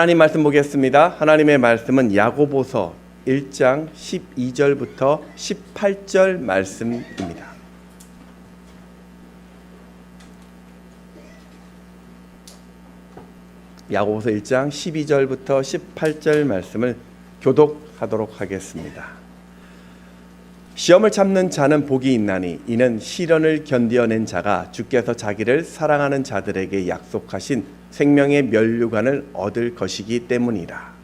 하나님 말씀 보겠습니다. 하나님의 말씀은 야고보서 1장 12절부터 18절 말씀입니다. 야고보서 1장 12절부터 18절 말씀을 교독하도록 하겠습니다. 시험을 참는 자는 복이 있나니 이는 시련을 견디어낸 자가 주께서 자기를 사랑하는 자들에게 약속하신 생명의 면류관을 얻을 것이기 때문이라.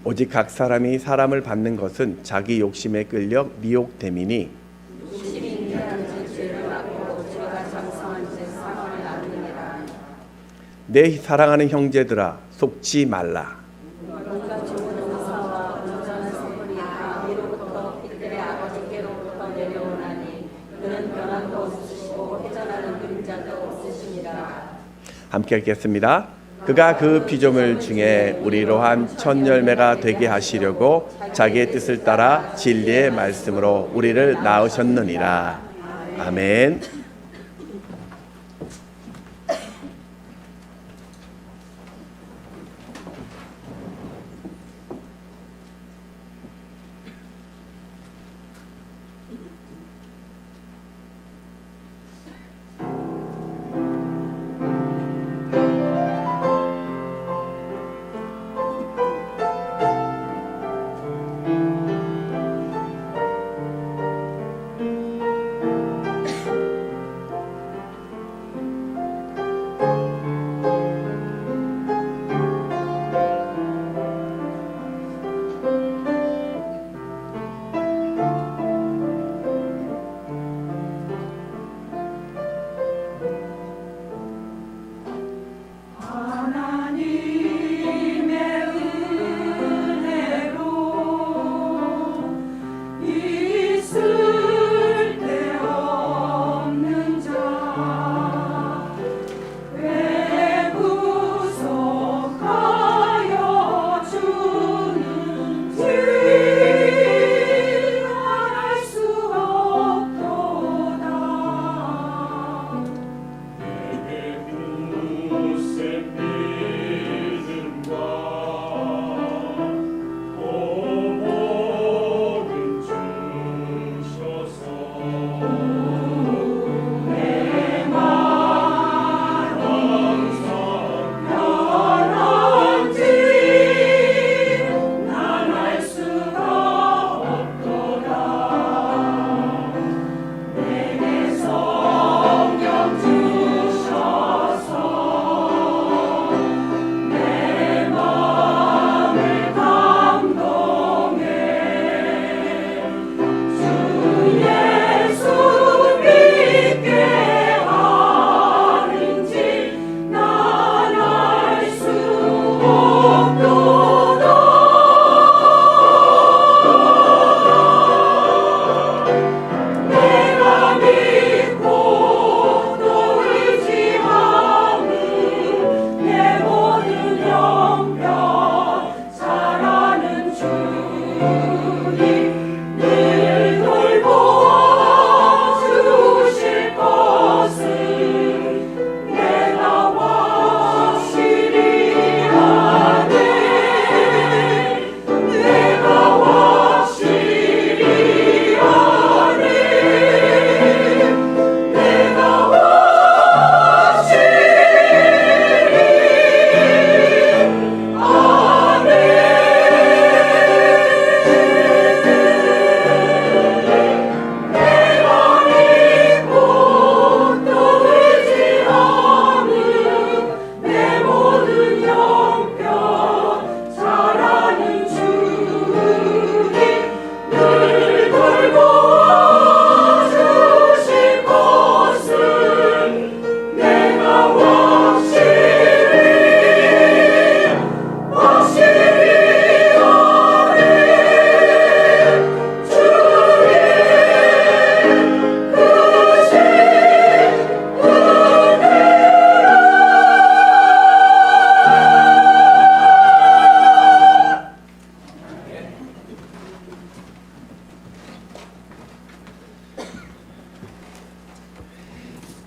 오직 각 사람이 사람을 받는 것은 자기 욕심에 끌려 미혹됨이니 내 사랑하는 형제들아 속지 말라. 함께 읽겠습니다. 그가 그 피조물 중에 우리로 한 첫 열매가 되게 하시려고 자기의 뜻을 따라 진리의 말씀으로 우리를 낳으셨느니라. 아멘.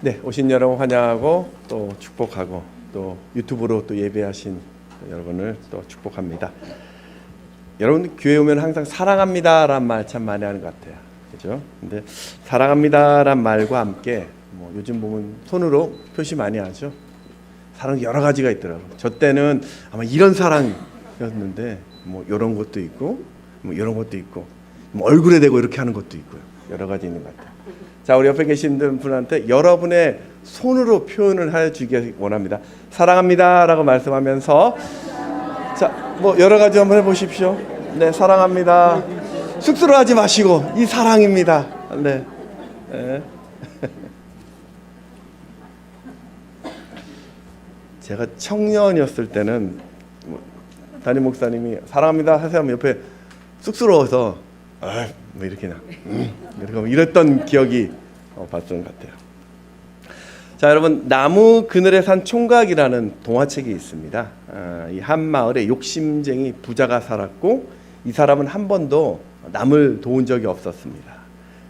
네, 오신 여러분 환영하고 또 축복하고 또 유튜브로 또 예배하신 여러분을 또 축복합니다. 여러분 교회 오면 항상 사랑합니다란 말 참 많이 하는 것 같아요. 그죠? 근데 사랑합니다란 말과 함께 뭐 요즘 보면 손으로 표시 많이 하죠. 사랑 여러 가지가 있더라고요. 저 때는 아마 이런 사랑이었는데 뭐 이런 것도 있고 뭐 이런 것도 있고 뭐 얼굴에 대고 이렇게 하는 것도 있고요. 여러 가지 있는 것 같아요. 자, 우리 옆에 계신 분한테 여러분의 손으로 표현을 해주기 원합니다. 사랑합니다라고 말씀하면서 자, 뭐 여러 가지 한번 해보십시오. 네, 사랑합니다. 쑥스러워하지 마시고 이 사랑입니다. 네. 네. 제가 청년이었을 때는 담임 목사님이 사랑합니다 하세요 하면 옆에 쑥스러워서 뭐 이렇게나 이렇게 이랬던 기억이 봤던 것 같아요. 자, 여러분 나무 그늘에 산 총각이라는 동화책이 있습니다. 이 한 마을에 욕심쟁이 부자가 살았고 이 사람은 한 번도 남을 도운 적이 없었습니다.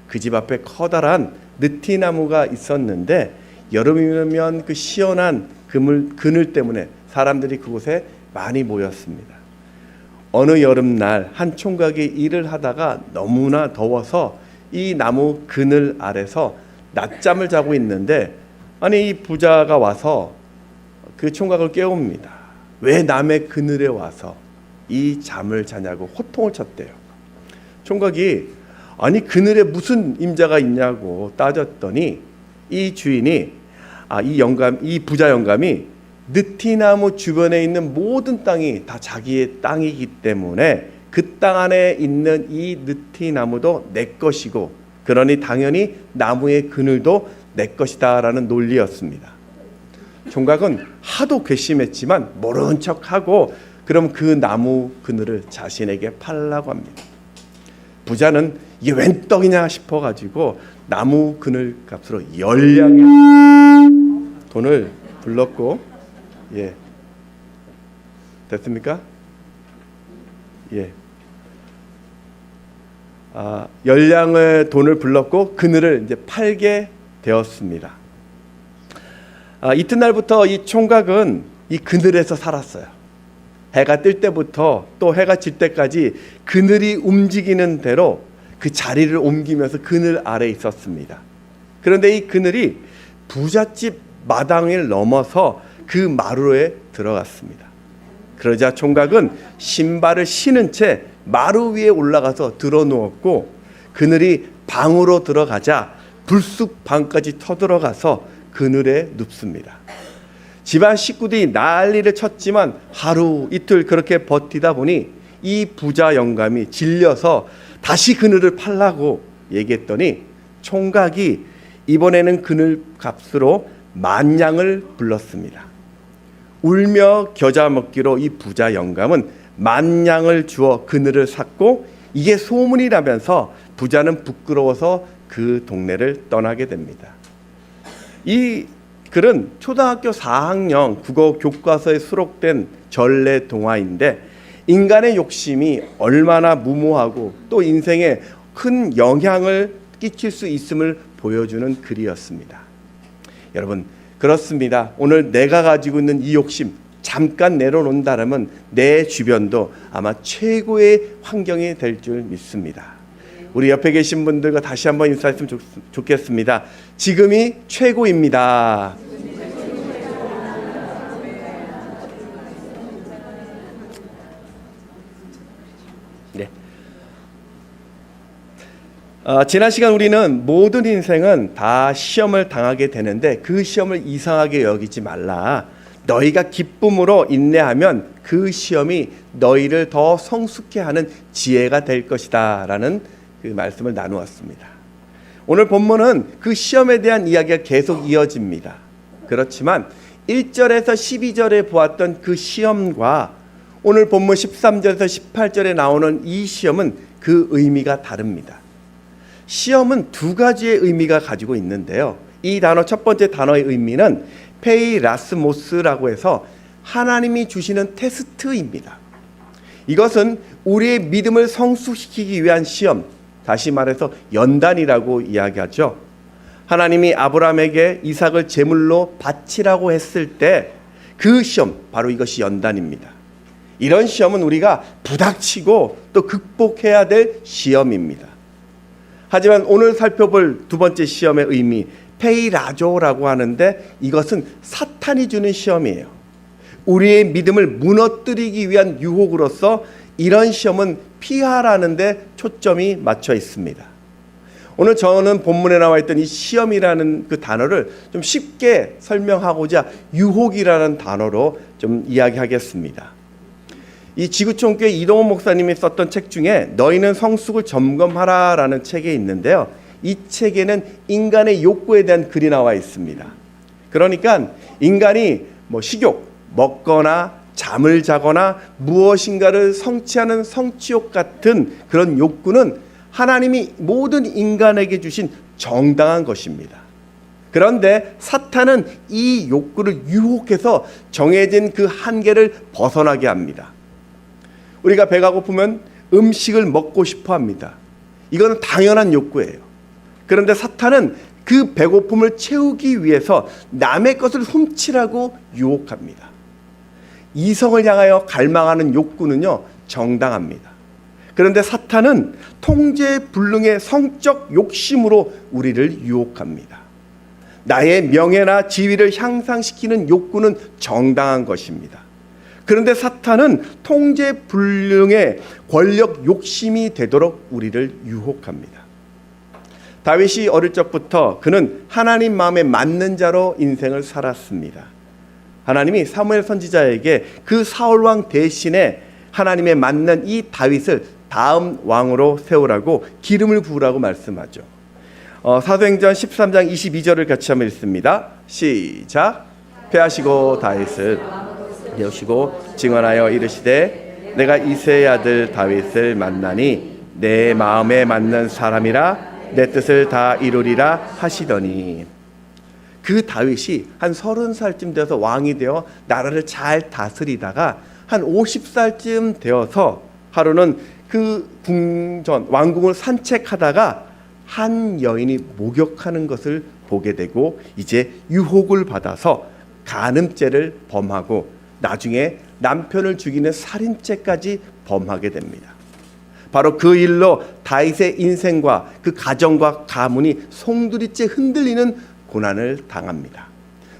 그 집 앞에 커다란 느티나무가 있었는데 여름이면 그 시원한 그늘 때문에 사람들이 그곳에 많이 모였습니다. 어느 여름날 한 총각이 일을 하다가 너무나 더워서 이 나무 그늘 아래서 낮잠을 자고 있는데 아니 이 부자가 와서 그 총각을 깨웁니다. 왜 남의 그늘에 와서 이 잠을 자냐고 호통을 쳤대요. 총각이 아니 그늘에 무슨 임자가 있냐고 따졌더니 이 주인이 이 부자 영감이 느티나무 주변에 있는 모든 땅이 다 자기의 땅이기 때문에 그 땅 안에 있는 이 느티나무도 내 것이고 그러니 당연히 나무의 그늘도 내 것이다 라는 논리였습니다. 총각은 하도 괘씸했지만 모른 척하고 그럼 그 나무 그늘을 자신에게 팔라고 합니다. 부자는 이게 웬 떡이냐 싶어가지고 나무 그늘 값으로 10냥의 돈을 불렀고 예. 됐습니까? 예. 10냥의 돈을 불렀고 그늘을 이제 팔게 되었습니다. 이튿날부터 이 총각은 이 그늘에서 살았어요. 해가 뜰 때부터 또 해가 질 때까지 그늘이 움직이는 대로 그 자리를 옮기면서 그늘 아래에 있었습니다. 그런데 이 그늘이 부잣집 마당을 넘어서 그 마루에 들어갔습니다. 그러자 총각은 신발을 신은 채 마루 위에 올라가서 드러누웠고 그늘이 방으로 들어가자 불쑥 방까지 터들어가서 그늘에 눕습니다. 집안 식구들이 난리를 쳤지만 하루 이틀 그렇게 버티다 보니 이 부자 영감이 질려서 다시 그늘을 팔라고 얘기했더니 총각이 이번에는 그늘 값으로 10,000냥을 불렀습니다. 울며 겨자 먹기로 이 부자 영감은 10,000냥을 주어 그늘을 샀고 이게 소문이 나면서 부자는 부끄러워서 그 동네를 떠나게 됩니다. 이 글은 초등학교 4학년 국어 교과서에 수록된 전래 동화인데 인간의 욕심이 얼마나 무모하고 또 인생에 큰 영향을 끼칠 수 있음을 보여주는 글이었습니다. 여러분 그렇습니다. 오늘 내가 가지고 있는 이 욕심 잠깐 내려놓는다면 내 주변도 아마 최고의 환경이 될 줄 믿습니다. 우리 옆에 계신 분들과 다시 한번 인사했으면 좋겠습니다. 지금이 최고입니다. 네. 지난 시간 우리는 모든 인생은 다 시험을 당하게 되는데 그 시험을 이상하게 여기지 말라. 너희가 기쁨으로 인내하면 그 시험이 너희를 더 성숙케 하는 지혜가 될 것이다 라는 그 말씀을 나누었습니다. 오늘 본문은 그 시험에 대한 이야기가 계속 이어집니다. 그렇지만 1절에서 12절에 보았던 그 시험과 오늘 본문 13절에서 18절에 나오는 이 시험은 그 의미가 다릅니다. 시험은 두 가지의 의미가 가지고 있는데요. 이 단어 첫 번째 단어의 의미는 페이라스모스라고 해서 하나님이 주시는 테스트입니다. 이것은 우리의 믿음을 성숙시키기 위한 시험, 다시 말해서 연단이라고 이야기하죠. 하나님이 아브라함에게 이삭을 제물로 바치라고 했을 때 그 시험, 바로 이것이 연단입니다. 이런 시험은 우리가 부닥치고 또 극복해야 될 시험입니다. 하지만 오늘 살펴볼 두 번째 시험의 의미, 페이라조라고 하는데 이것은 사탄이 주는 시험이에요. 우리의 믿음을 무너뜨리기 위한 유혹으로서 이런 시험은 피하라는 데 초점이 맞춰 있습니다. 오늘 저는 본문에 나와 있던 이 시험이라는 그 단어를 좀 쉽게 설명하고자 유혹이라는 단어로 좀 이야기하겠습니다. 이 지구촌교회 이동원 목사님이 썼던 책 중에 너희는 성숙을 점검하라라는 책이 있는데요. 이 책에는 인간의 욕구에 대한 글이 나와 있습니다. 그러니까 인간이 식욕, 먹거나 잠을 자거나 무엇인가를 성취하는 성취욕 같은 그런 욕구는 하나님이 모든 인간에게 주신 정당한 것입니다. 그런데 사탄은 이 욕구를 유혹해서 정해진 그 한계를 벗어나게 합니다. 우리가 배가 고프면 음식을 먹고 싶어 합니다. 이거는 당연한 욕구예요. 그런데 사탄은 그 배고픔을 채우기 위해서 남의 것을 훔치라고 유혹합니다. 이성을 향하여 갈망하는 욕구는요, 정당합니다. 그런데 사탄은 통제불능의 성적 욕심으로 우리를 유혹합니다. 나의 명예나 지위를 향상시키는 욕구는 정당한 것입니다. 그런데 사탄은 통제불능의 권력 욕심이 되도록 우리를 유혹합니다. 다윗이 어릴 적부터 그는 하나님 마음에 맞는 자로 인생을 살았습니다. 하나님이 사무엘 선지자에게 그 사울 왕 대신에 하나님에 맞는 이 다윗을 다음 왕으로 세우라고 기름을 부으라고 말씀하죠. 사도행전 13장 22절을 같이 한번 읽습니다. 시작. 패하시고 다윗을 세우시고 증언하여 이르시되 내가 이새의 아들 다윗을 만나니 내 마음에 맞는 사람이라 내 뜻을 다 이루리라 하시더니, 그 다윗이 한 30살쯤 되어서 왕이 되어 나라를 잘 다스리다가 한 50살쯤 되어서 하루는 그 궁전 왕궁을 산책하다가 한 여인이 목욕하는 것을 보게 되고 이제 유혹을 받아서 간음죄를 범하고 나중에 남편을 죽이는 살인죄까지 범하게 됩니다. 바로 그 일로 다윗의 인생과 그 가정과 가문이 송두리째 흔들리는 고난을 당합니다.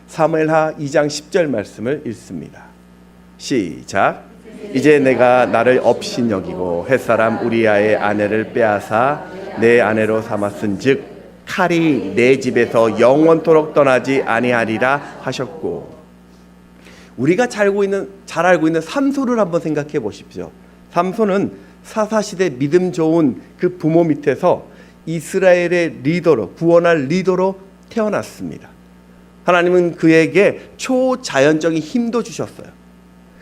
사무엘하 2장 10절 말씀을 읽습니다. 시작. 이제 내가 나를 업신여기고 햇사람 우리아의 아내를 빼앗아 내 아내로 삼았은즉 칼이 내 집에서 영원토록 떠나지 아니하리라 하셨고, 우리가 잘 알고 있는 삼손을 한번 생각해 보십시오. 삼손은 사사시대 믿음 좋은 그 부모 밑에서 이스라엘의 리더로, 구원할 리더로 태어났습니다. 하나님은 그에게 초자연적인 힘도 주셨어요.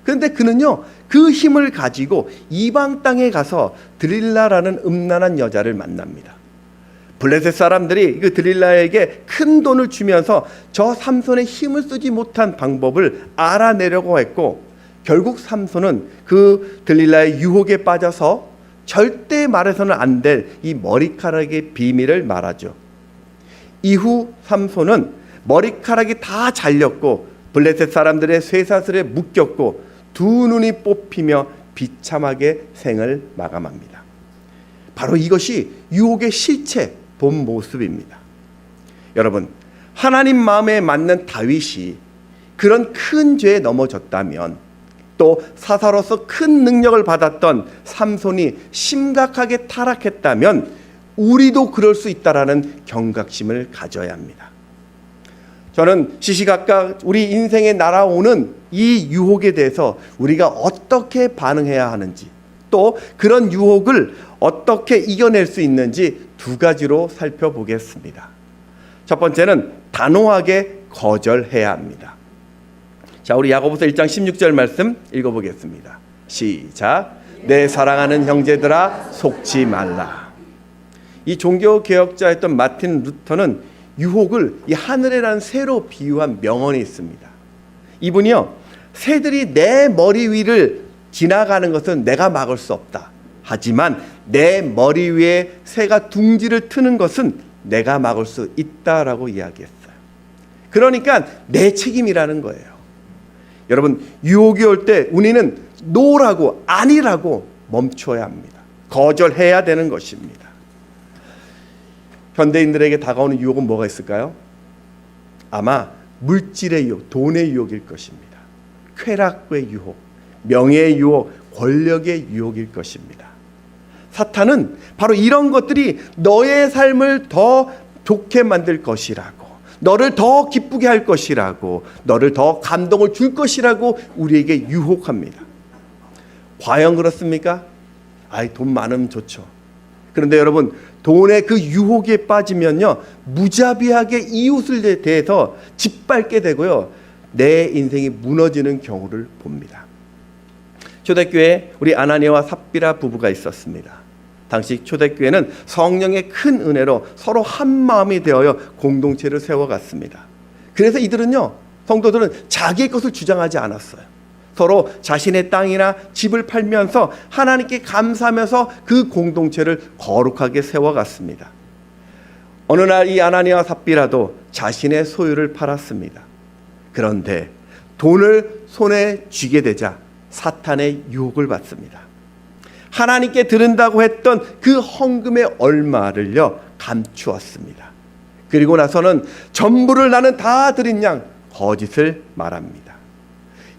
그런데 그는요, 그 힘을 가지고 이방 땅에 가서 드릴라라는 음란한 여자를 만납니다. 블레셋 사람들이 그 드릴라에게 큰 돈을 주면서 저 삼손의 힘을 쓰지 못한 방법을 알아내려고 했고, 결국 삼손은 그 드릴라의 유혹에 빠져서 절대 말해서는 안 될 이 머리카락의 비밀을 말하죠. 이후 삼손은 머리카락이 다 잘렸고 블레셋 사람들의 쇠사슬에 묶였고 두 눈이 뽑히며 비참하게 생을 마감합니다. 바로 이것이 유혹의 실체, 본 모습입니다. 여러분, 하나님 마음에 맞는 다윗이 그런 큰 죄에 넘어졌다면, 또 사사로서 큰 능력을 받았던 삼손이 심각하게 타락했다면 우리도 그럴 수 있다라는 경각심을 가져야 합니다. 저는 시시각각 우리 인생에 날아오는 이 유혹에 대해서 우리가 어떻게 반응해야 하는지, 또 그런 유혹을 어떻게 이겨낼 수 있는지 두 가지로 살펴보겠습니다. 첫 번째는 단호하게 거절해야 합니다. 자, 우리 야고보서 1장 16절 말씀 읽어보겠습니다. 시작. 내 사랑하는 형제들아 속지 말라. 이 종교개혁자였던 마틴 루터는 유혹을 이 하늘이라는 새로 비유한 명언이 있습니다. 이분이요, 새들이 내 머리 위를 지나가는 것은 내가 막을 수 없다. 하지만 내 머리 위에 새가 둥지를 트는 것은 내가 막을 수 있다라고 이야기했어요. 그러니까 내 책임이라는 거예요. 여러분, 유혹이 올 때 우리는 노라고 아니라고 멈춰야 합니다. 거절해야 되는 것입니다. 현대인들에게 다가오는 유혹은 뭐가 있을까요? 아마 물질의 유혹, 돈의 유혹일 것입니다. 쾌락의 유혹, 명예의 유혹, 권력의 유혹일 것입니다. 사탄은 바로 이런 것들이 너의 삶을 더 좋게 만들 것이라고, 너를 더 기쁘게 할 것이라고, 너를 더 감동을 줄 것이라고 우리에게 유혹합니다. 과연 그렇습니까? 돈 많으면 좋죠. 그런데 여러분, 돈의 그 유혹에 빠지면요, 무자비하게 이웃을 대해서 짓밟게 되고요, 내 인생이 무너지는 경우를 봅니다. 초대교회에 우리 아나니아와 삽비라 부부가 있었습니다. 당시 초대교회는 성령의 큰 은혜로 서로 한 마음이 되어요 공동체를 세워갔습니다. 그래서 이들은요, 성도들은 자기의 것을 주장하지 않았어요. 서로 자신의 땅이나 집을 팔면서 하나님께 감사하면서 그 공동체를 거룩하게 세워갔습니다. 어느 날 이 아나니아와 삽비라도 자신의 소유를 팔았습니다. 그런데 돈을 손에 쥐게 되자 사탄의 유혹을 받습니다. 하나님께 드린다고 했던 그 헌금의 얼마를요 감추었습니다. 그리고 나서는 전부를 나는 다 드린 양 거짓을 말합니다.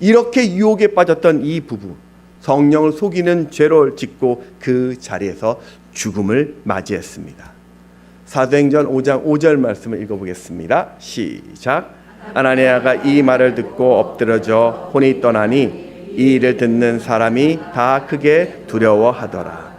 이렇게 유혹에 빠졌던 이 부부, 성령을 속이는 죄를 짓고 그 자리에서 죽음을 맞이했습니다. 사도행전 5장 5절 말씀을 읽어보겠습니다. 시작. 아나니아가 이 말을 듣고 엎드러져 혼이 떠나니 이 일을 듣는 사람이 다 크게 두려워하더라.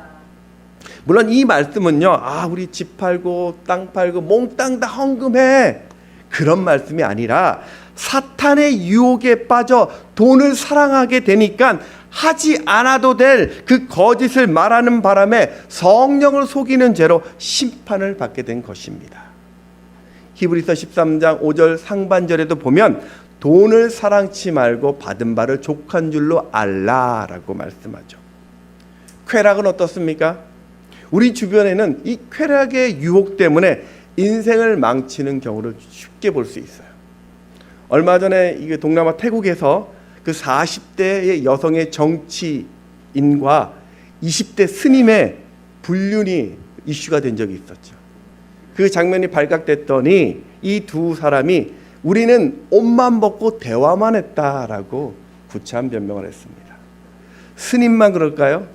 물론 이 말씀은요, 우리 집 팔고 땅 팔고 몽땅 다 헌금해, 그런 말씀이 아니라 사탄의 유혹에 빠져 돈을 사랑하게 되니까 하지 않아도 될 그 거짓을 말하는 바람에 성령을 속이는 죄로 심판을 받게 된 것입니다. 히브리서 13장 5절 상반절에도 보면 돈을 사랑치 말고 받은 바를 족한 줄로 알라라고 말씀하죠. 쾌락은 어떻습니까? 우리 주변에는 이 쾌락의 유혹 때문에 인생을 망치는 경우를 쉽게 볼 수 있어요. 얼마 전에 이게 동남아 태국에서 그 40대의 여성의 정치인과 20대 스님의 불륜이 이슈가 된 적이 있었죠. 그 장면이 발각됐더니 이 두 사람이 우리는 옷만 벗고 대화만 했다라고 구차한 변명을 했습니다. 스님만 그럴까요?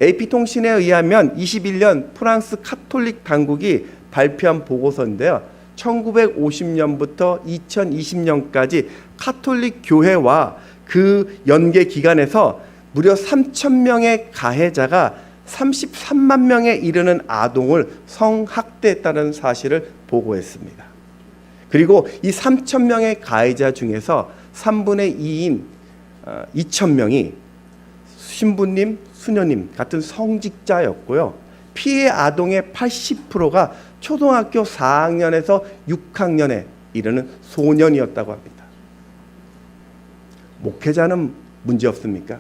AP통신에 의하면 21년 프랑스 카톨릭 당국이 발표한 보고서인데요, 1950년부터 2020년까지 카톨릭 교회와 그 연계 기간에서 무려 3,000명의 가해자가 33만 명에 이르는 아동을 성학대했다는 사실을 보고했습니다. 그리고 이 3,000명의 가해자 중에서 3분의 2인 2,000명이 신부님, 수녀님 같은 성직자였고요, 피해 아동의 80%가 초등학교 4학년에서 6학년에 이르는 소년이었다고 합니다. 목회자는 문제 없습니까?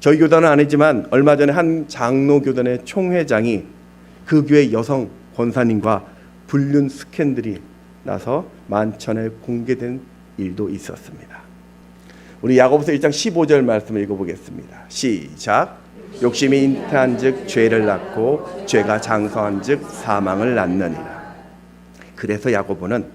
저희 교단은 아니지만 얼마 전에 한 장로교단의 총회장이 그 교회 여성 권사님과 불륜 스캔들이 나서 만천에 공개된 일도 있었습니다. 우리 야고보서 1장 15절 말씀을 읽어보겠습니다. 시작. 욕심이 잉태한 즉 죄를 낳고 죄가 장성한 즉 사망을 낳느니라. 그래서 야고보는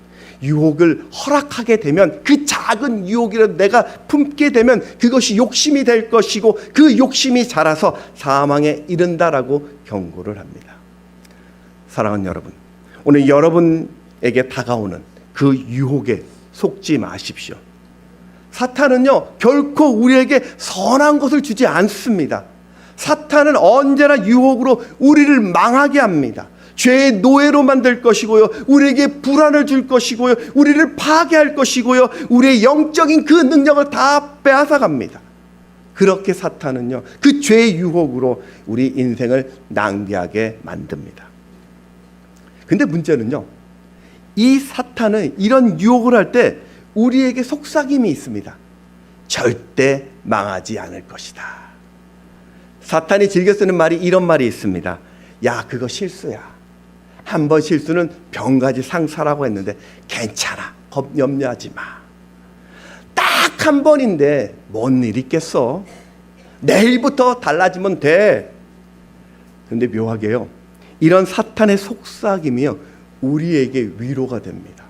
유혹을 허락하게 되면, 그 작은 유혹이라도 내가 품게 되면 그것이 욕심이 될 것이고 그 욕심이 자라서 사망에 이른다라고 경고를 합니다. 사랑하는 여러분, 오늘 여러분에게 다가오는 그 유혹에 속지 마십시오. 사탄은요, 결코 우리에게 선한 것을 주지 않습니다. 사탄은 언제나 유혹으로 우리를 망하게 합니다. 죄의 노예로 만들 것이고요, 우리에게 불안을 줄 것이고요, 우리를 파괴할 것이고요, 우리의 영적인 그 능력을 다 빼앗아갑니다. 그렇게 사탄은요, 그 죄의 유혹으로 우리 인생을 낭비하게 만듭니다. 근데 문제는요, 이 사탄은 이런 유혹을 할 때 우리에게 속삭임이 있습니다. 절대 망하지 않을 것이다. 사탄이 즐겨 쓰는 말이 이런 말이 있습니다. 야, 그거 실수야. 한 번 실수는 병가지 상사라고 했는데 괜찮아. 염려하지 마. 딱 한 번인데 뭔 일 있겠어? 내일부터 달라지면 돼. 그런데 묘하게요, 이런 사탄의 속삭임이요, 우리에게 위로가 됩니다.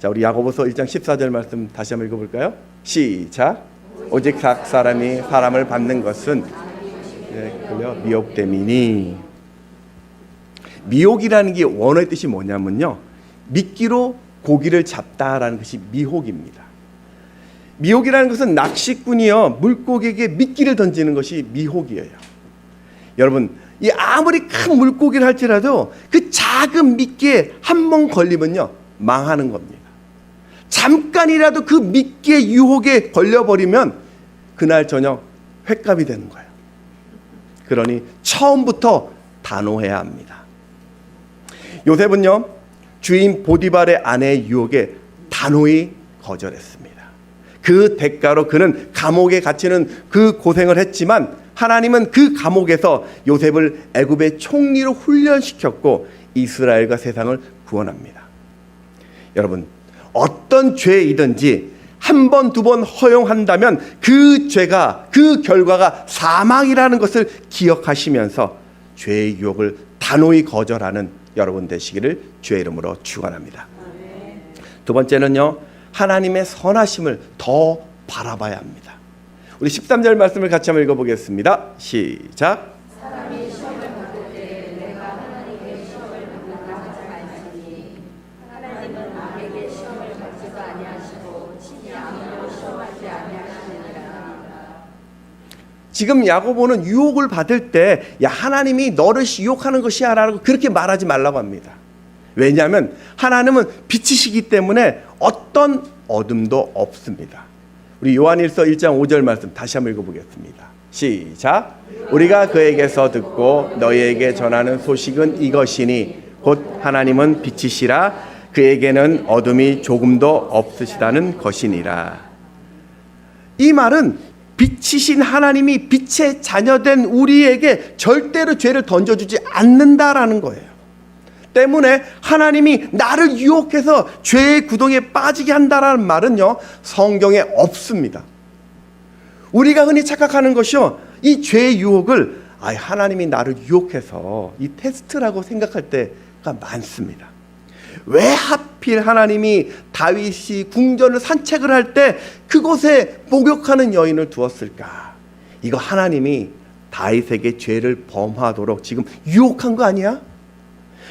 자, 우리 야고보서 1장 14절 말씀 다시 한번 읽어볼까요? 시작. 오직 각 사람이 사람을 받는 것은 미혹됨이니. 미혹이라는 게 원어의 뜻이 뭐냐면요, 미끼로 고기를 잡다라는 것이 미혹입니다. 미혹이라는 것은 낚시꾼이요, 물고기에게 미끼를 던지는 것이 미혹이에요. 여러분, 이 아무리 큰 물고기를 할지라도 그 작은 미끼에 한 번 걸리면요, 망하는 겁니다. 잠깐이라도 그 미끼의 유혹에 걸려버리면 그날 저녁 횟감이 되는 거예요. 그러니 처음부터 단호해야 합니다. 요셉은요, 주인 보디발의 아내의 유혹에 단호히 거절했습니다. 그 대가로 그는 감옥에 갇히는 그 고생을 했지만 하나님은 그 감옥에서 요셉을 애굽의 총리로 훈련시켰고 이스라엘과 세상을 구원합니다. 여러분, 어떤 죄이든지 한 번, 두 번 허용한다면 그 죄가, 그 결과가 사망이라는 것을 기억하시면서 죄의 유혹을 단호히 거절하는 여러분 되시기를 주의 이름으로 축원합니다. 두 번째는요, 하나님의 선하심을 더 바라봐야 합니다. 우리 13절 말씀을 같이 한번 읽어보겠습니다. 시작. 사람이 시험을 받을 때 내가 하나님의 시험을 받는다 하지 말지니 하나님은 남에게 시험을 받지도 아니하시고 친히 아무도 시험하지 아니하시느니라. 지금 야고보는 유혹을 받을 때 야, 하나님이 너를 유혹하는 것이야 라고 그렇게 말하지 말라고 합니다. 왜냐하면 하나님은 빛이시기 때문에 어떤 어둠도 없습니다. 우리 요한일서 1장 5절 말씀 다시 한번 읽어보겠습니다. 시작. 우리가 그에게서 듣고 너희에게 전하는 소식은 이것이니 곧 하나님은 빛이시라 그에게는 어둠이 조금도 없으시다는 것이니라. 이 말은 빛이신 하나님이 빛의 자녀된 우리에게 절대로 죄를 던져주지 않는다라는 거예요. 때문에 하나님이 나를 유혹해서 죄의 구덩이에 빠지게 한다라는 말은요, 성경에 없습니다. 우리가 흔히 착각하는 것이요, 이 죄의 유혹을 하나님이 나를 유혹해서 이 테스트라고 생각할 때가 많습니다. 왜 하필 하나님이 다윗이 궁전을 산책을 할 때 그곳에 목욕하는 여인을 두었을까? 이거 하나님이 다윗에게 죄를 범하도록 지금 유혹한 거 아니야?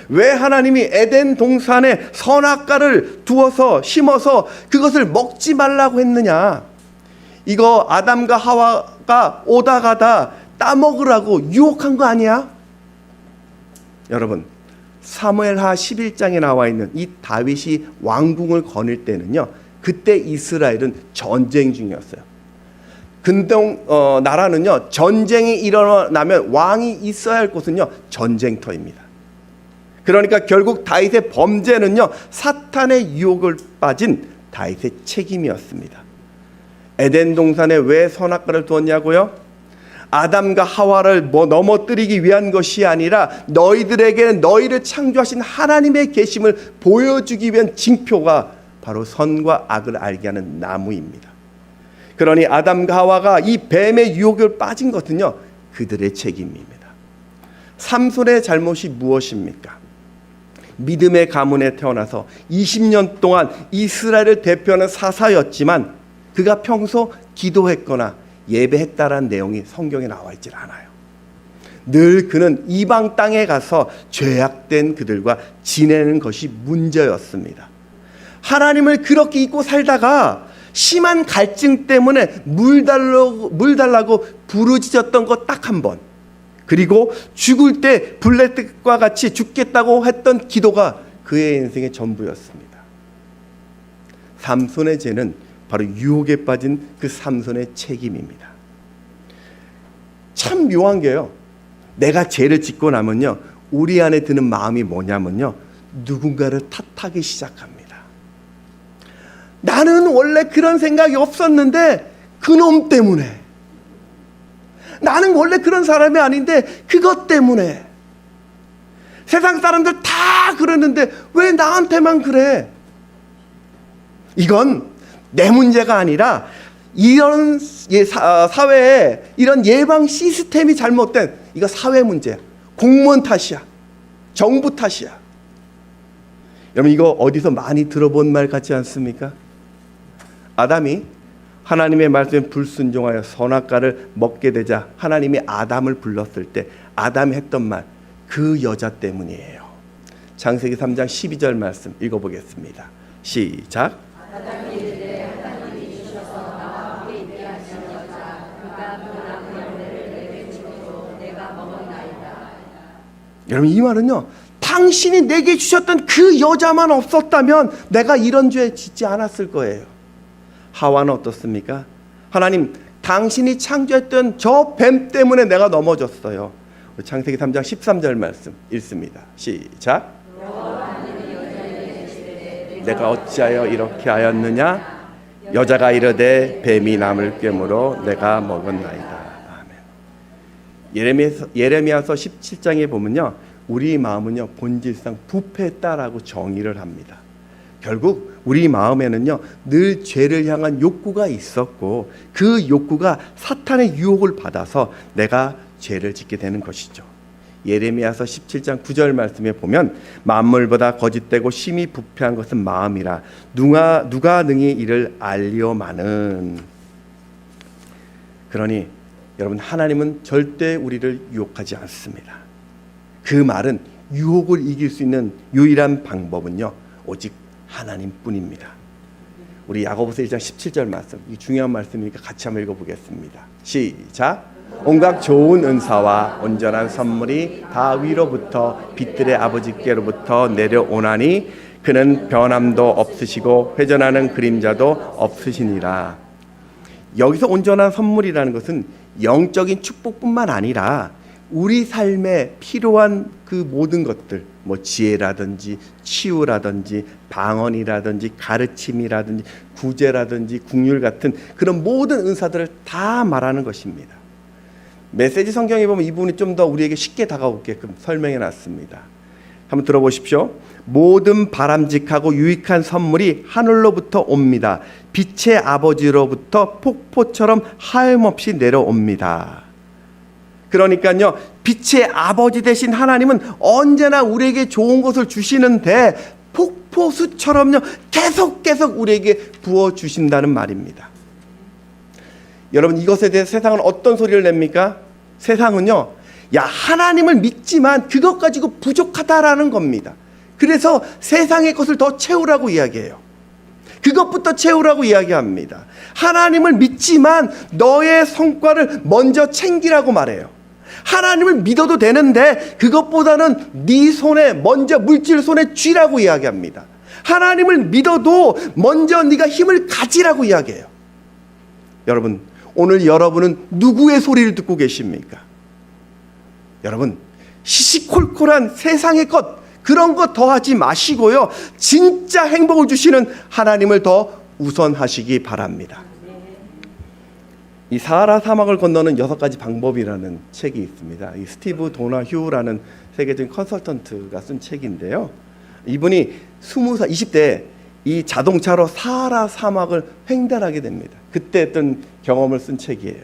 왜 하나님이 에덴 동산에 선악과를 두어서 심어서 그것을 먹지 말라고 했느냐? 이거 아담과 하와가 오다 가다 따먹으라고 유혹한 거 아니야? 여러분, 사무엘하 11장에 나와 있는 이 다윗이 왕궁을 거닐 때는요, 그때 이스라엘은 전쟁 중이었어요. 근동 나라는요, 전쟁이 일어나면 왕이 있어야 할 곳은요, 전쟁터입니다. 그러니까 결국 다윗의 범죄는요, 사탄의 유혹을 빠진 다윗의 책임이었습니다. 에덴 동산에 왜 선악과를 두었냐고요? 아담과 하와를 넘어뜨리기 위한 것이 아니라 너희들에게는 너희를 창조하신 하나님의 계심을 보여주기 위한 징표가 바로 선과 악을 알게 하는 나무입니다. 그러니 아담과 하와가 이 뱀의 유혹을 빠진 것은요, 그들의 책임입니다. 삼손의 잘못이 무엇입니까? 믿음의 가문에 태어나서 20년 동안 이스라엘을 대표하는 사사였지만 그가 평소 기도했거나 예배했다라는 내용이 성경에 나와 있질 않아요. 늘 그는 이방 땅에 가서 죄악된 그들과 지내는 것이 문제였습니다. 하나님을 그렇게 잊고 살다가 심한 갈증 때문에 물 달라고 부르짖었던 거 딱 한 번, 그리고 죽을 때 블레셋과 같이 죽겠다고 했던 기도가 그의 인생의 전부였습니다. 삼손의 죄는 바로 유혹에 빠진 그 삼손의 책임입니다. 참 묘한 게요, 내가 죄를 짓고 나면요, 우리 안에 드는 마음이 뭐냐면요, 누군가를 탓하기 시작합니다. 나는 원래 그런 생각이 없었는데 그놈 때문에, 나는 원래 그런 사람이 아닌데 그것 때문에. 세상 사람들 다 그러는데 왜 나한테만 그래? 이건 내 문제가 아니라 이런 사회에 이런 예방 시스템이 잘못된, 이거 사회 문제야. 공무원 탓이야. 정부 탓이야. 여러분, 이거 어디서 많이 들어본 말 같지 않습니까? 아담이 하나님의 말씀에 불순종하여 선악과를 먹게 되자 하나님이 아담을 불렀을 때 아담이 했던 말, 그 여자 때문이에요. 창세기 3장 12절 말씀 읽어보겠습니다. 시작. 아담이 이르되 하나님이 주셔서 나와 함께 있게 하신 여자 그가 그 나무 열매를 내게 주어도 내가 먹었나이다. 여러분, 이 말은요, 당신이 내게 주셨던 그 여자만 없었다면 내가 이런 죄 짓지 않았을 거예요. 하와는 어떻습니까? 하나님, 당신이 창조했던 저 뱀 때문에 내가 넘어졌어요. 창세기 3장 13절 말씀 읽습니다. 시작. 내가 어찌하여 이렇게 하였느냐? 여자가 이르되 뱀이 남을 꿰물어 내가 먹었나이다. 아멘. 예레미야서 17장에 보면요, 우리 마음은요 본질상 부패했다라고 정의를 합니다. 결국 우리 마음에는요 늘 죄를 향한 욕구가 있었고 그 욕구가 사탄의 유혹을 받아서 내가 죄를 짓게 되는 것이죠. 예레미야서 17장 9절 말씀에 보면 만물보다 거짓되고 심히 부패한 것은 마음이라 누가 능히 이를 알리오마는. 그러니 여러분, 하나님은 절대 우리를 유혹하지 않습니다. 그 말은 유혹을 이길 수 있는 유일한 방법은요 오직 하나님뿐입니다. 우리 야고보서 1장 17절 말씀, 이 중요한 말씀이니까 같이 한번 읽어보겠습니다. 시작. 온갖 좋은 은사와 온전한 선물이 다 위로부터 빛들의 아버지께로부터 내려오나니 그는 변함도 없으시고 회전하는 그림자도 없으시니라. 여기서 온전한 선물이라는 것은 영적인 축복뿐만 아니라 우리 삶에 필요한 그 모든 것들, 뭐 지혜라든지 치유라든지 방언이라든지 가르침이라든지 구제라든지 긍휼 같은 그런 모든 은사들을 다 말하는 것입니다. 메시지 성경에 보면 이 부분이 좀 더 우리에게 쉽게 다가오게끔 설명해 놨습니다. 한번 들어보십시오. 모든 바람직하고 유익한 선물이 하늘로부터 옵니다. 빛의 아버지로부터 폭포처럼 하염없이 내려옵니다. 그러니까요, 빛의 아버지 되신 하나님은 언제나 우리에게 좋은 것을 주시는데 폭포수처럼요 계속 우리에게 부어주신다는 말입니다. 여러분, 이것에 대해 세상은 어떤 소리를 냅니까? 세상은요, 야, 하나님을 믿지만 그것 가지고 부족하다라는 겁니다. 그래서 세상의 것을 더 채우라고 이야기해요. 그것부터 채우라고 이야기합니다. 하나님을 믿지만 너의 성과를 먼저 챙기라고 말해요. 하나님을 믿어도 되는데 그것보다는 네 손에 먼저 물질 손에 쥐라고 이야기합니다. 하나님을 믿어도 먼저 네가 힘을 가지라고 이야기해요. 여러분, 오늘 여러분은 누구의 소리를 듣고 계십니까? 여러분, 시시콜콜한 세상의 것, 그런 것 더하지 마시고요, 진짜 행복을 주시는 하나님을 더 우선하시기 바랍니다. 이 사하라 사막을 건너는 6가지 방법이라는 책이 있습니다. 이 스티브 도나휴라는 세계적인 컨설턴트가 쓴 책인데요, 이분이 20대에 이 자동차로 사하라 사막을 횡단하게 됩니다. 그때 했던 경험을 쓴 책이에요.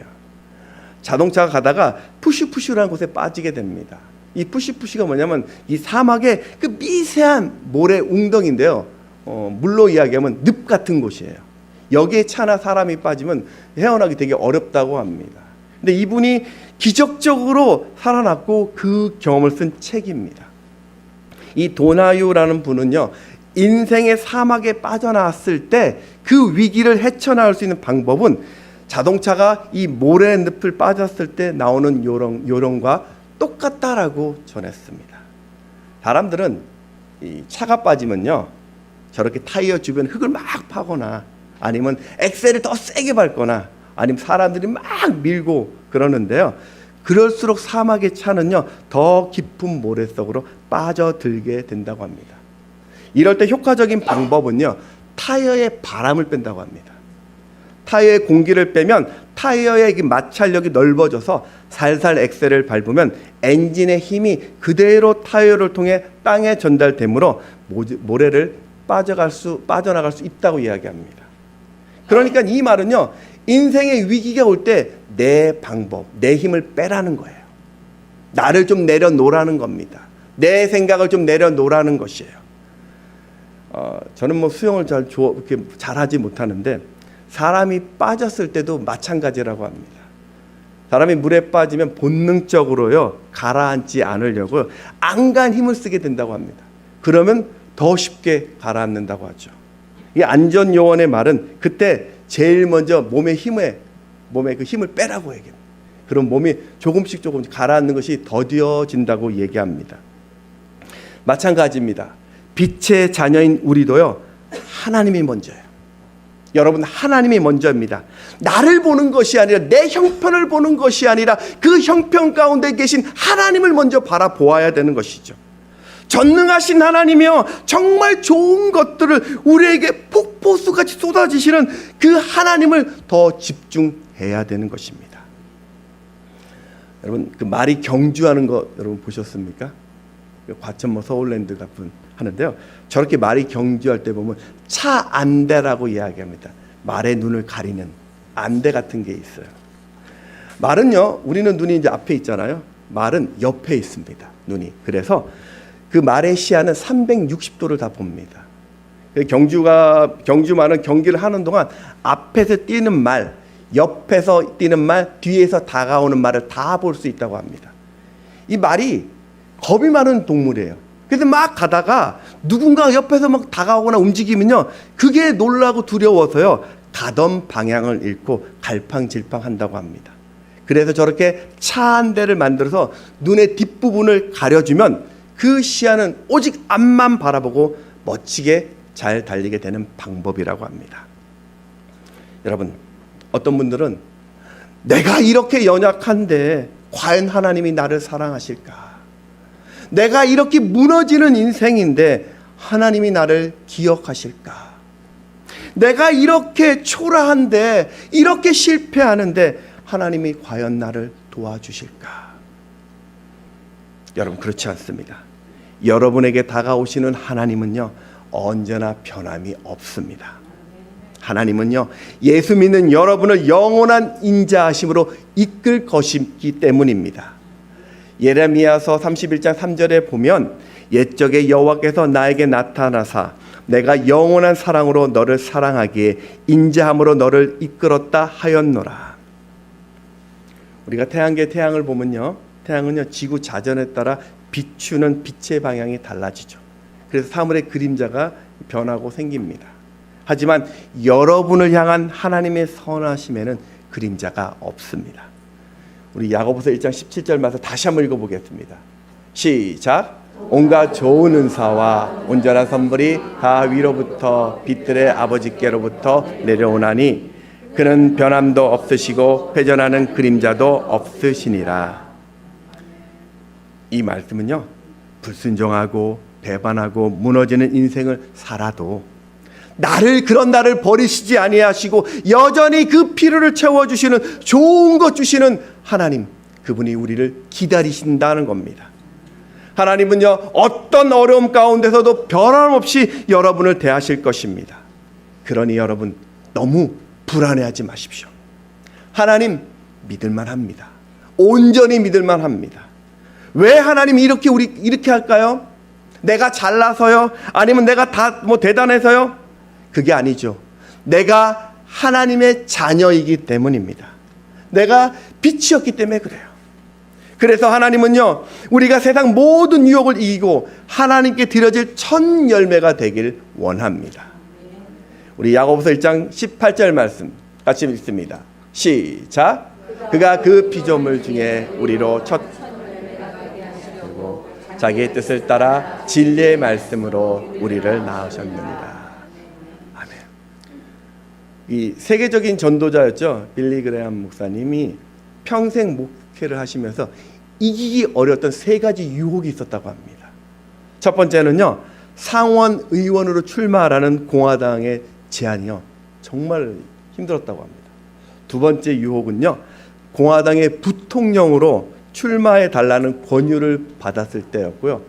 자동차가 가다가 푸슈푸슈라는 곳에 빠지게 됩니다. 이 푸슈푸슈가 뭐냐면 이 사막의 그 미세한 모래 웅덩인데요, 물로 이야기하면 늪 같은 곳이에요. 여기에 차나 사람이 빠지면 헤어나기 되게 어렵다고 합니다. 근데 이분이 기적적으로 살아났고 그 경험을 쓴 책입니다. 이 도나휴라는 분은요, 인생의 사막에 빠져나왔을 때 그 위기를 헤쳐나올 수 있는 방법은 자동차가 이 모래 늪을 빠졌을 때 나오는 요령과 똑같다라고 전했습니다. 사람들은 이 차가 빠지면요, 저렇게 타이어 주변 흙을 막 파거나 아니면 엑셀을 더 세게 밟거나 아니면 사람들이 막 밀고 그러는데요, 그럴수록 사막의 차는요 더 깊은 모래 속으로 빠져들게 된다고 합니다. 이럴 때 효과적인 방법은요, 타이어에 바람을 뺀다고 합니다. 타이어의 공기를 빼면 타이어의 마찰력이 넓어져서 살살 엑셀을 밟으면 엔진의 힘이 그대로 타이어를 통해 땅에 전달되므로 모래를 빠져나갈 수 있다고 이야기합니다. 그러니까 이 말은요, 인생의 위기가 올 때 내 방법, 내 힘을 빼라는 거예요. 나를 좀 내려놓으라는 겁니다. 내 생각을 좀 내려놓으라는 것이에요. 저는 뭐 수영을 그렇게 잘하지 못하는데 사람이 빠졌을 때도 마찬가지라고 합니다. 사람이 물에 빠지면 본능적으로요, 가라앉지 않으려고 안간 힘을 쓰게 된다고 합니다. 그러면 더 쉽게 가라앉는다고 하죠. 이 안전요원의 말은 그때 제일 먼저 몸에 그 힘을 빼라고 얘기합니다. 그럼 몸이 조금씩 가라앉는 것이 더뎌진다고 얘기합니다. 마찬가지입니다. 빛의 자녀인 우리도요, 하나님이 먼저예요. 여러분, 하나님이 먼저입니다. 나를 보는 것이 아니라 내 형편을 보는 것이 아니라 그 형편 가운데 계신 하나님을 먼저 바라보아야 되는 것이죠. 전능하신 하나님이요, 정말 좋은 것들을 우리에게 폭포수같이 쏟아지시는 그 하나님을 더 집중해야 되는 것입니다. 여러분, 그 말이 경주하는 거 여러분 보셨습니까? 과천 뭐 서울랜드 같은 하는데요, 저렇게 말이 경주할 때 보면 차 안대라고 이야기합니다. 말의 눈을 가리는 안대 같은 게 있어요. 말은요, 우리는 눈이 이제 앞에 있잖아요. 말은 옆에 있습니다, 눈이. 그래서 그 말의 시야는 360도를 다 봅니다. 경주말은 경기를 하는 동안 앞에서 뛰는 말, 옆에서 뛰는 말, 뒤에서 다가오는 말을 다 볼 수 있다고 합니다. 이 말이 겁이 많은 동물이에요. 그래서 막 가다가 누군가 옆에서 막 다가오거나 움직이면요, 그게 놀라고 두려워서요, 가던 방향을 잃고 갈팡질팡 한다고 합니다. 그래서 저렇게 차 한 대를 만들어서 눈의 뒷부분을 가려주면 그 시야는 오직 앞만 바라보고 멋지게 잘 달리게 되는 방법이라고 합니다. 여러분, 어떤 분들은 내가 이렇게 연약한데 과연 하나님이 나를 사랑하실까? 내가 이렇게 무너지는 인생인데 하나님이 나를 기억하실까? 내가 이렇게 초라한데, 이렇게 실패하는데 하나님이 과연 나를 도와주실까? 여러분, 그렇지 않습니다. 여러분에게 다가오시는 하나님은요, 언제나 변함이 없습니다. 하나님은요, 예수 믿는 여러분을 영원한 인자하심으로 이끌 것이기 때문입니다. 예레미야서 31장 3절에 보면 옛적에 여호와께서 나에게 나타나사 내가 영원한 사랑으로 너를 사랑하기에 인자함으로 너를 이끌었다 하였노라. 우리가 태양계 태양을 보면요, 태양은요, 지구 자전에 따라 비추는 빛의 방향이 달라지죠. 그래서 사물의 그림자가 변하고 생깁니다. 하지만 여러분을 향한 하나님의 선하심에는 그림자가 없습니다. 우리 야고보서 1장 17절 말씀 다시 한번 읽어보겠습니다. 시작. 온갖 좋은 은사와 온전한 선물이 다 위로부터 빛들의 아버지께로부터 내려오나니 그는 변함도 없으시고 회전하는 그림자도 없으시니라. 이 말씀은요, 불순종하고 배반하고 무너지는 인생을 살아도 그런 나를 버리시지 아니하시고 여전히 그 필요를 채워주시는, 좋은 것 주시는 하나님, 그분이 우리를 기다리신다는 겁니다. 하나님은요, 어떤 어려움 가운데서도 변함없이 여러분을 대하실 것입니다. 그러니 여러분, 너무 불안해하지 마십시오. 하나님 믿을만 합니다. 온전히 믿을만 합니다. 왜 하나님이 이렇게 할까요? 내가 잘나서요? 아니면 내가 다 대단해서요? 그게 아니죠. 내가 하나님의 자녀이기 때문입니다. 내가 빛이었기 때문에 그래요. 그래서 하나님은요, 우리가 세상 모든 유혹을 이기고 하나님께 드려질 첫 열매가 되길 원합니다. 우리 야고보서 1장 18절 말씀 같이 읽습니다. 시작. 그가 그 피조물 중에 우리로 첫 그리고 자기의 뜻을 따라 진리의 말씀으로 우리를 낳으셨느니라. 아멘. 이 세계적인 전도자였죠. 빌리 그레함 목사님이 평생 목회를 하시면서 이기기 어려웠던 3가지 유혹이 있었다고 합니다. 첫 번째는요, 상원 의원으로 출마하라는 공화당의 제안이요, 정말 힘들었다고 합니다. 두 번째 유혹은요, 공화당의 부통령으로 출마해 달라는 권유를 받았을 때였고요.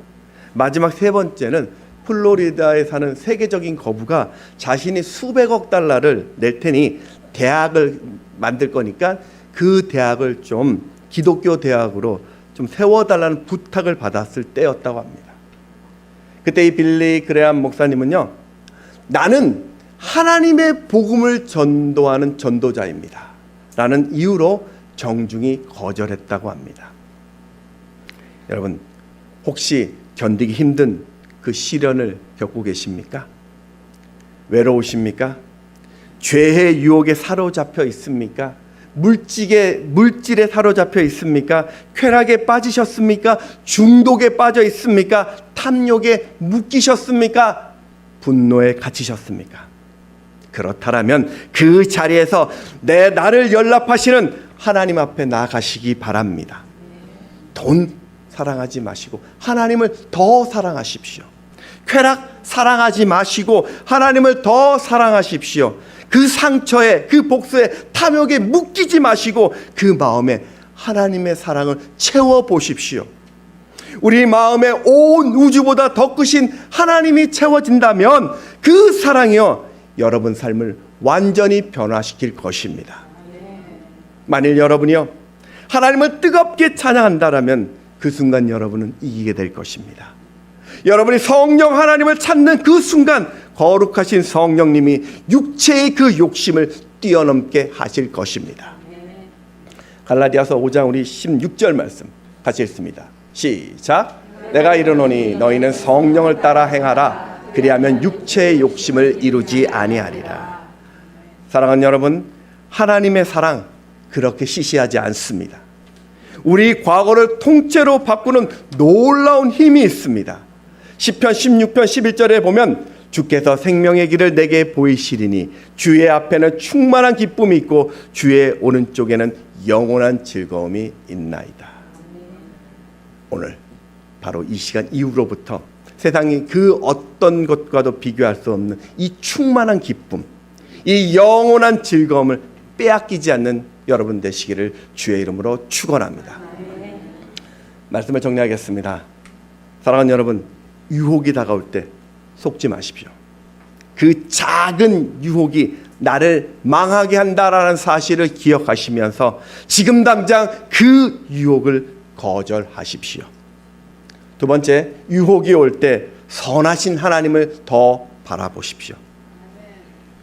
마지막 세 번째는 플로리다에 사는 세계적인 거부가 자신이 수백억 달러를 낼 테니 대학을 만들 거니까 그 대학을 좀 기독교 대학으로 좀 세워달라는 부탁을 받았을 때였다고 합니다. 그때 이 빌리 그레함 목사님은요, 나는 하나님의 복음을 전도하는 전도자입니다 라는 이유로 정중히 거절했다고 합니다. 여러분, 혹시 견디기 힘든 그 시련을 겪고 계십니까? 외로우십니까? 죄의 유혹에 사로잡혀 있습니까? 물질에 사로잡혀 있습니까? 쾌락에 빠지셨습니까? 중독에 빠져 있습니까? 탐욕에 묶이셨습니까? 분노에 갇히셨습니까? 그렇다면 그 자리에서 나를 연락하시는 하나님 앞에 나아가시기 바랍니다. 돈 사랑하지 마시고 하나님을 더 사랑하십시오. 쾌락 사랑하지 마시고 하나님을 더 사랑하십시오. 그 상처에, 그 복수에, 탐욕에 묶이지 마시고 그 마음에 하나님의 사랑을 채워보십시오. 우리 마음에 온 우주보다 더 크신 하나님이 채워진다면 그 사랑이요, 여러분 삶을 완전히 변화시킬 것입니다. 만일 여러분이요 하나님을 뜨겁게 찬양한다라면 그 순간 여러분은 이기게 될 것입니다. 여러분이 성령 하나님을 찾는 그 순간 거룩하신 성령님이 육체의 그 욕심을 뛰어넘게 하실 것입니다. 갈라디아서 5장 우리 16절 말씀 같이 읽습니다. 시작. 내가 이르노니 너희는 성령을 따라 행하라. 그리하면 육체의 욕심을 이루지 아니하리라. 사랑하는 여러분, 하나님의 사랑 그렇게 시시하지 않습니다. 우리 과거를 통째로 바꾸는 놀라운 힘이 있습니다. 시편 16편 11절에 보면 주께서 생명의 길을 내게 보이시리니 주의 앞에는 충만한 기쁨이 있고 주의 오른쪽에는 영원한 즐거움이 있나이다. 오늘 바로 이 시간 이후로부터 세상이 그 어떤 것과도 비교할 수 없는 이 충만한 기쁨, 이 영원한 즐거움을 빼앗기지 않는 여러분 되시기를 주의 이름으로 축원합니다. 말씀을 정리하겠습니다. 사랑하는 여러분, 유혹이 다가올 때 속지 마십시오. 그 작은 유혹이 나를 망하게 한다라는 사실을 기억하시면서 지금 당장 그 유혹을 거절하십시오. 두 번째, 유혹이 올 때 선하신 하나님을 더 바라보십시오.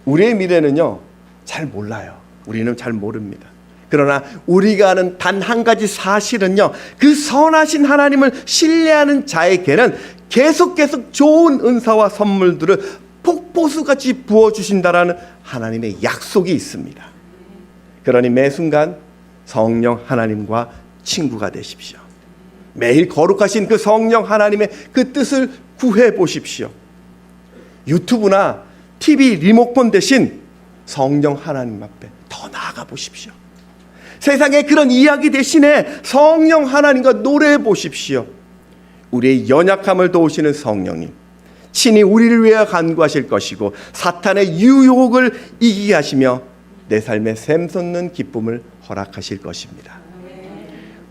우리의 미래는요 잘 몰라요. 우리는 잘 모릅니다. 그러나 우리가 아는 단 한 가지 사실은요, 그 선하신 하나님을 신뢰하는 자에게는 계속 좋은 은사와 선물들을 폭포수같이 부어주신다라는 하나님의 약속이 있습니다. 그러니 매 순간 성령 하나님과 친구가 되십시오. 매일 거룩하신 그 성령 하나님의 그 뜻을 구해 보십시오. 유튜브나 TV 리모컨 대신 성령 하나님 앞에 더 나아가 보십시오. 세상의 그런 이야기 대신에 성령 하나님과 노래해 보십시오. 우리의 연약함을 도우시는 성령님, 친히 우리를 위하여 간구하실 것이고 사탄의 유혹을 이기게 하시며 내 삶에 샘솟는 기쁨을 허락하실 것입니다.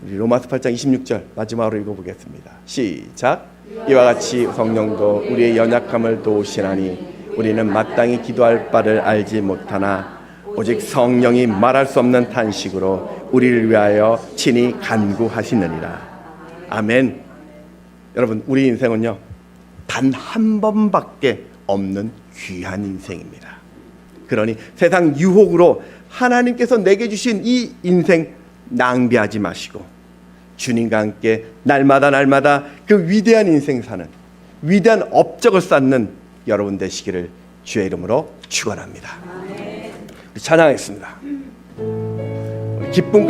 우리 로마서 8장 26절 마지막으로 읽어보겠습니다. 시작. 이와 같이 성령도 우리의 연약함을 도우시나니 우리는 마땅히 기도할 바를 알지 못하나 오직 성령이 말할 수 없는 탄식으로 우리를 위하여 친히 간구하시느니라. 아멘. 여러분, 우리 인생은요 단 한 번밖에 없는 귀한 인생입니다. 그러니 세상 유혹으로 하나님께서 내게 주신 이 인생 낭비하지 마시고 주님과 함께 날마다 그 위대한 인생 사는 위대한 업적을 쌓는 여러분 되시기를 주의 이름으로 축원합니다. 우리 찬양하겠습니다. 기쁨